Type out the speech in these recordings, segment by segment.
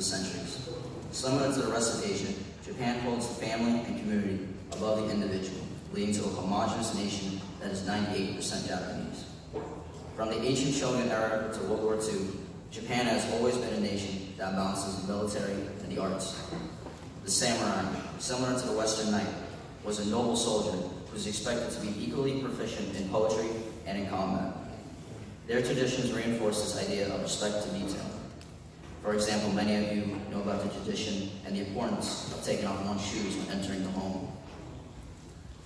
centuries. Similar to the rest of Asia, Japan holds the family and community above the individual, leading to a homogeneous nation that is 98% Japanese. From the ancient Shogun era to World War II, Japan has always been a nation that balances the military and the arts. The samurai, similar to the Western knight, was a noble soldier who was expected to be equally proficient in poetry and in combat. Their traditions reinforce this idea of respect to detail. For example, many of you know about the tradition and the importance of taking off one's shoes when entering the home.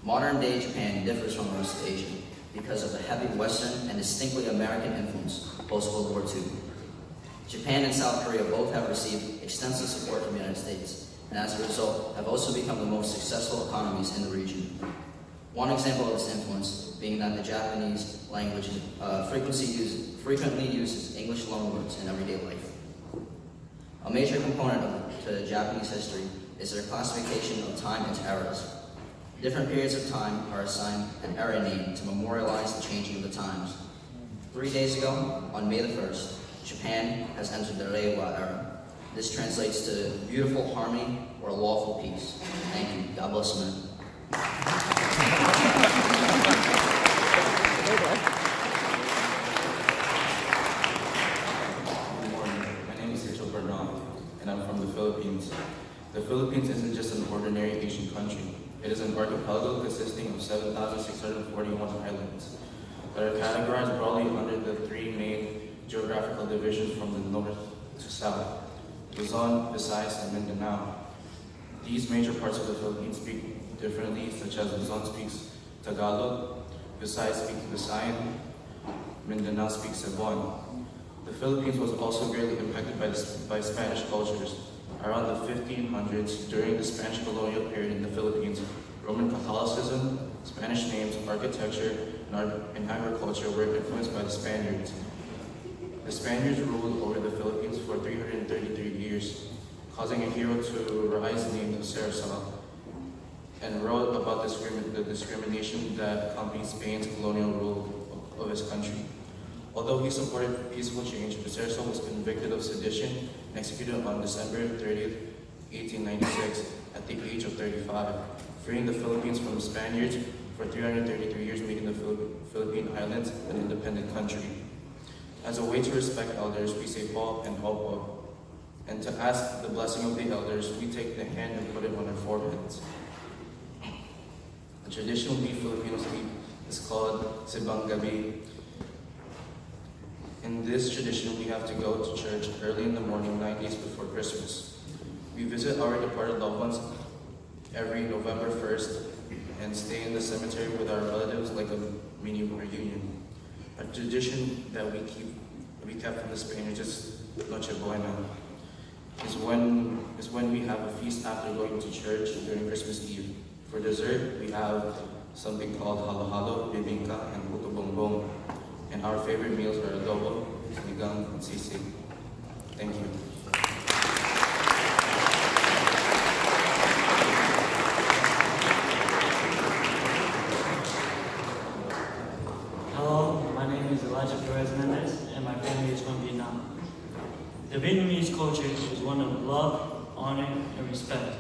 Modern-day Japan differs from the rest of Asia because of the heavy Western and distinctly American influence post-World War II. Japan and South Korea both have received extensive support from the United States, and as a result, have also become the most successful economies in the region. One example of this influence being that the Japanese language frequently uses English loanwords in everyday life. A major component to Japanese history is their classification of time into eras. Different periods of time are assigned an era name to memorialize the changing of the times. 3 days ago, on May the 1st, Japan has entered the Reiwa era. This translates to beautiful harmony or lawful peace. Thank you. God bless America. Good morning. My name is Rachel Bernal, and I'm from the Philippines. The Philippines isn't just an ordinary Asian country. It is an archipelago consisting of 7,641 islands that are categorized broadly under the three main geographical divisions from the north to south: Luzon, Visayas, and Mindanao. These major parts of the Philippines speak differently, such as Luzon speaks Tagalog, Visayas speaks Visayan, Mindanao speaks Cebuano. The Philippines was also greatly impacted by Spanish cultures. Around the 1500s, during the Spanish colonial period in the Philippines, Roman Catholicism, Spanish names, architecture, and agriculture were influenced by the Spaniards. The Spaniards ruled over the Philippines for 333 years, causing a hero to rise named Salle, and wrote about the discrimination that accompanied Spain's colonial rule of his country. Although he supported peaceful change, Salle was convicted of sedition and executed on December 30th, 1896, at the age of 35, freeing the Philippines from the Spaniards for 333 years, making the Philippine Islands an independent country. As a way to respect elders, we say po and opo, and to ask the blessing of the elders, we take the hand and put it on our foreheads. The traditional Filipino sleep is called Sibang Gabi. In this tradition, we have to go to church early in the morning, 9 days before Christmas. We visit our departed loved ones every November 1st and stay in the cemetery with our relatives like a mini reunion. A tradition that we kept from the Spaniards is Noche Buena, is when we have a feast after going to church during Christmas Eve. For dessert, we have something called halo-halo, bibingka, and puto bongbong. And our favorite meals are adobo, sinigang, and sisig. Thank you. Hello, my name is Elijah Perez-Mendez, and my family is from Vietnam. The Vietnamese culture is one of love, honor, and respect.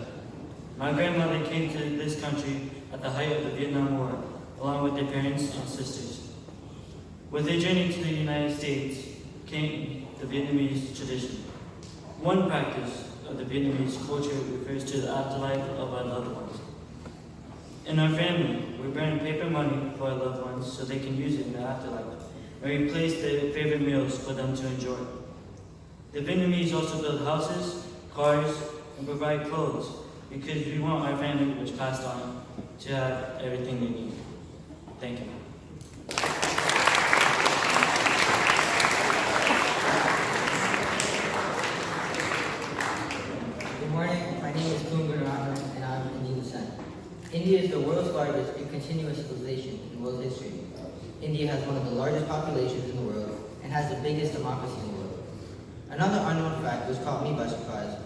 My grandmother came to this country at the height of the Vietnam War, along with their parents and sisters. With their journey to the United States came the Vietnamese tradition. One practice of the Vietnamese culture refers to the afterlife of our loved ones. In our family, we burn paper money for our loved ones so they can use it in the afterlife, and we place their favorite meals for them to enjoy. The Vietnamese also build houses, cars, and provide clothes because we want our family, which passed on, to have everything they need. Thank you. And I'm Indian descent. India is the world's largest and continuous civilization in world history. India has one of the largest populations in the world and has the biggest democracy in the world. Another unknown fact which caught me by surprise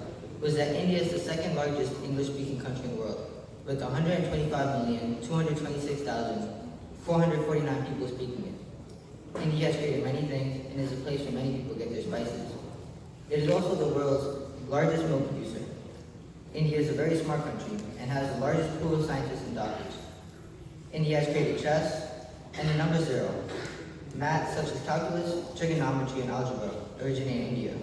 was that India is the second largest English-speaking country in the world, with 125,226,449 people speaking it. India has created many things and is a place where many people get their spices. It is also the world's largest milk producer. India is a very smart country and has the largest pool of scientists and doctors. India has created chess and the number 0. Math such as calculus, trigonometry, and algebra originate in India.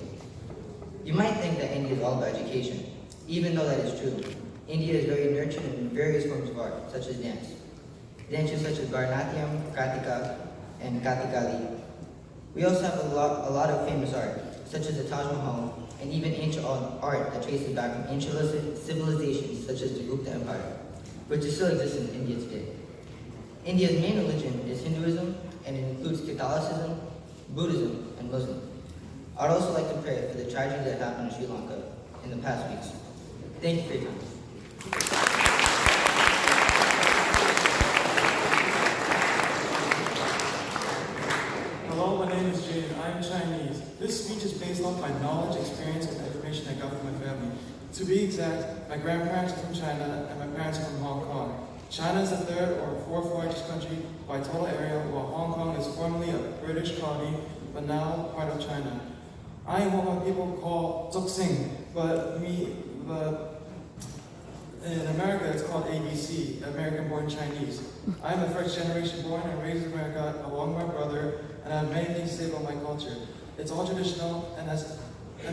You might think that India is all about education, even though that is true. India is very nurtured in various forms of art, such as dance. Dances such as Bharatanatyam, Kathaka, and Kathakali. We also have a lot of famous art, such as the Taj Mahal, and even ancient art that traces back from ancient civilizations such as the Gupta Empire, which still exists in India today. India's main religion is Hinduism, and it includes Catholicism, Buddhism, and Muslim. I'd also like to pray for the tragedy that happened in Sri Lanka in the past weeks. Thank you for your time. Hello, my name is Jaden. I am Chinese. This speech is based off my knowledge, experience, and information I got from my family. To be exact, my grandparents are from China and my parents are from Hong Kong. China is the third or fourth largest country by total area, while Hong Kong is formerly a British colony, but now part of China. I am what my people call Zuxing, but in America it's called ABC, American-born Chinese. I am the first generation born and raised in America along with my brother, and I have many things to say about my culture. It's all traditional and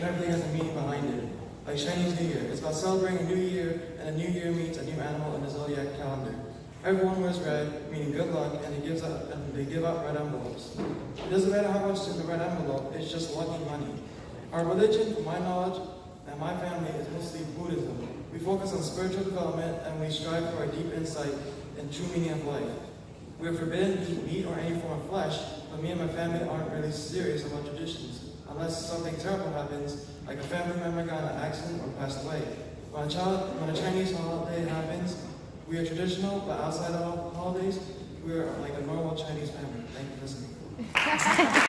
everything has a meaning behind it. Like Chinese New Year, it's about celebrating a new year, and a new year means a new animal in the zodiac calendar. Everyone wears red, meaning good luck, and they give out red envelopes. It doesn't matter how much is in the red envelope, it's just lucky money. Our religion, from my knowledge, and my family is mostly Buddhism. We focus on spiritual development, and we strive for a deep insight and true meaning of life. We are forbidden to eat meat or any form of flesh, but me and my family aren't really serious about traditions, unless something terrible happens, like a family member got in an accident or passed away. When a Chinese holiday happens, we are traditional, but outside of holidays, we are like a normal Chinese family. Thank you for listening.